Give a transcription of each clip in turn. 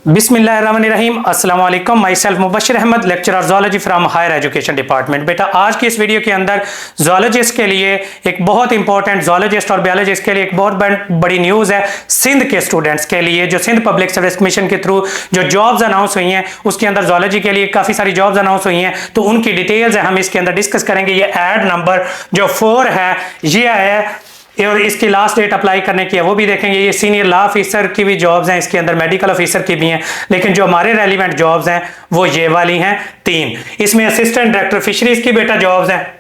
बिस्मिल्लाहिर्रहमानिर्रहीम अस्सलाम वालेकुम। My self Mubashir Ahmad, lecturer zoology from higher education department. बेटा आज की इस वीडियो के अंदर ज़ूलॉजिस्ट के लिए एक बहुत इंपॉर्टेंट, ज़ूलॉजिस्ट और बायोलॉजिस्ट के लिए एक बहुत बड़ी न्यूज़ है। सिंध के स्टूडेंट्स के लिए जो सिंध पब्लिक सर्विस कमीशन के थ्रू जो जॉब्स अनाउंस हुई हैं उसके अंदर ज़ूलॉजी के लिए काफ़ी सारी जॉब्स अनाउंस हुई हैं, तो उनकी डिटेल्स है हम इसके अंदर डिस्कस करेंगे। ये ऐड नंबर जो 4 है ये है और इसकी लास्ट डेट अप्लाई करने की है वो भी देखेंगे। ये सीनियर लॉ ऑफिसर की भी जॉब्स हैं, इसके अंदर मेडिकल ऑफिसर की भी हैं, लेकिन जो हमारे रेलिवेंट जॉब्स हैं वो ये वाली हैं 3। इसमें असिस्टेंट डायरेक्टर फिशरीज की बेटा जॉब्स हैं,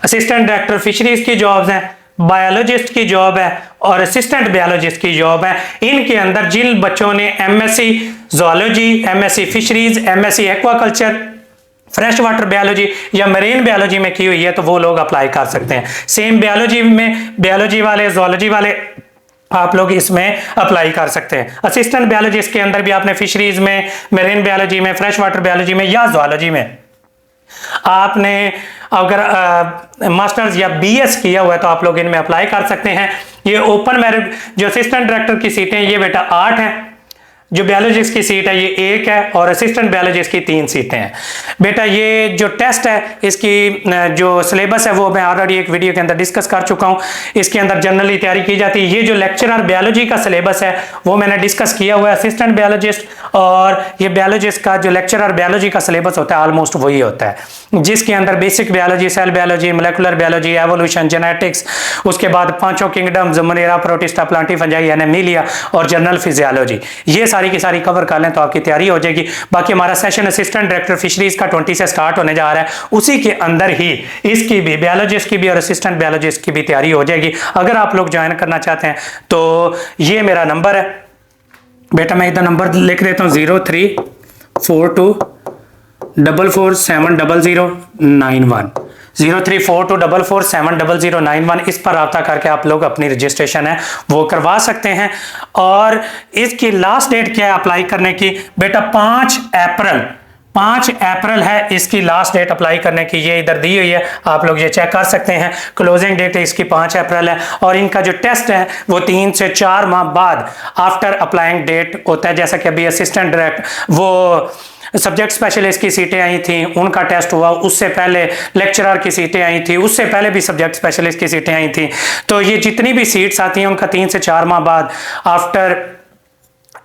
असिस्टेंट डायरेक्टर फिशरीज की जॉब्स हैं, बायोलॉजिस्ट की जॉब है और असिस्टेंट बायोलॉजिस्ट की जॉब है। इनके अंदर जिन बच्चों ने MSc zoology, MSc fisheries, MSc aquaculture, fresh water biology या मरीन बायोलॉजी में की हुई है तो वो लोग अप्लाई कर सकते हैं। सेम बायोलॉजी में बायोलॉजी वाले, ज़ूलॉजी वाले आप लोग इसमें अप्लाई कर सकते हैं। असिस्टेंट बायोलॉजिस्ट के अंदर भी आपने फिशरीज में, मरीन बायोलॉजी में, फ्रेश वाटर बायोलॉजी में या ज़ूलॉजी में आपने अगर मास्टर्स या बीएस किया हुआ है तो आप लोग इनमें अप्लाई कर सकते हैं। ये ओपन मेरिट जो असिस्टेंट डायरेक्टर की सीटें ये बेटा 8 हैं, जो बायोलॉजिस्ट की सीट है ये 1 है और असिस्टेंट बायोलॉजिस्ट की 3 सीटें हैं। बेटा ये जो टेस्ट है इसकी जो सिलेबस है वो मैं ऑलरेडी एक वीडियो के अंदर डिस्कस कर चुका हूँ। इसके अंदर जनरली तैयारी की जाती है। ये जो लेक्चरर बायोलॉजी का सिलेबस है वो मैंने डिस्कस किया हुआ है। असिस्टेंट बायोलॉजिस्ट और ये बायोलॉजिस्ट का जो लेक्चरर बायोलॉजी का सिलेबस होता है ऑलमोस्ट वही होता है, जिसके अंदर basic biology, cell biology, molecular biology, evolution, genetics, उसके बाद 5 kingdoms, Monera, Protista, Plantae, Fungi, Animalia और जनरल फिजियोलॉजी, ये सारी की सारी कवर कर लें तो आपकी तैयारी हो जाएगी। बाकी हमारा सेशन असिस्टेंट डायरेक्टर फिशरीज का 20 से स्टार्ट होने जा रहा है, उसी के अंदर ही इसकी भी, बायोलॉजिस्ट की भी और असिस्टेंट बायोलॉजिस्ट की भी तैयारी हो जाएगी। अगर आप लोग ज्वाइन करना चाहते हैं तो ये मेरा नंबर है बेटा, मैं इधर नंबर लिख देता हूँ 034244700091 034244700091। इस पर रब्ता करके आप लोग अपनी रजिस्ट्रेशन है वो करवा सकते हैं। और इसकी लास्ट डेट क्या है अप्लाई करने की बेटा? 5 अप्रैल है इसकी लास्ट डेट अप्लाई करने की। ये इधर दी हुई है, आप लोग ये चेक कर सकते हैं। क्लोजिंग डेट इसकी 5 अप्रैल है और इनका जो टेस्ट है वो 3 से 4 माह बाद आफ्टर अप्लाइंग डेट होता है। जैसा कि अभी असिस्टेंट डायरेक्टर वो सब्जेक्ट स्पेशलिस्ट की सीटें आई थी उनका टेस्ट हुआ, उससे पहले लेक्चरर की सीटें आई थी, उससे पहले भी सब्जेक्ट स्पेशलिस्ट की सीटें आई थी। तो ये जितनी भी सीट्स आती हैं उनका 3 से 4 माह बाद आफ्टर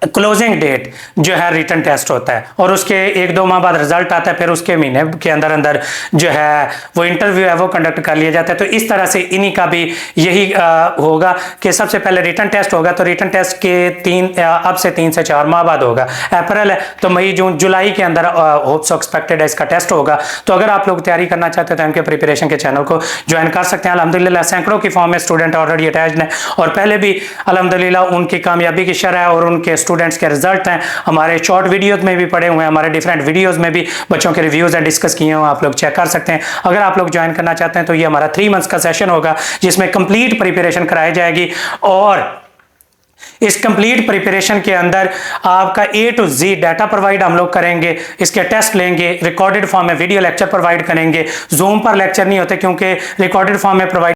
क्लोजिंग डेट जो है रिटन टेस्ट होता है और उसके 1-2 माह बाद रिजल्ट आता है। फिर उसके महीने के अंदर अंदर जो है वो इंटरव्यू है वो कंडक्ट कर लिया जाता है। तो इस तरह से इन्हीं का भी यही होगा कि सबसे पहले रिटन टेस्ट होगा, तो रिटन टेस्ट के अब से 3 से 4 माह बाद होगा। अप्रैल है तो मई, जून, जुलाई के अंदर होप सो एक्सपेक्टेड है इसका टेस्ट होगा। तो अगर आप लोग तैयारी करना चाहते हैं तो इनके प्रिपरेशन के चैनल को ज्वाइन कर सकते हैं। अल्हम्दुलिल्लाह सैकड़ों की फॉर्म में स्टूडेंट ऑलरेडी अटैच्ड हैं और पहले भी अल्हम्दुलिल्लाह उनकी कामयाबी की शरह और उनके स्टूडेंट्स के रिजल्ट हैं हमारे शॉर्ट वीडियोस में भी पड़े हुए हैं, हमारे डिफरेंट वीडियोस में भी बच्चों के रिव्यूज हैं डिस्कस किए हुए, आप लोग चेक कर सकते हैं। अगर आप लोग ज्वाइन करना चाहते हैं तो ये हमारा 3 मंथ्स का सेशन होगा जिसमें कंप्लीट प्रिपरेशन कराई जाएगी और इस कंप्लीट प्रिपरेशन के अंदर आपका A to Z data provide हम लोग करेंगे, इसके टेस्ट लेंगे, रिकॉर्डेड फॉर्म में वीडियो लेक्चर प्रोवाइड करेंगे। जूम पर लेक्चर नहीं होते क्योंकि रिकॉर्डेड फॉर्म में प्रोवाइड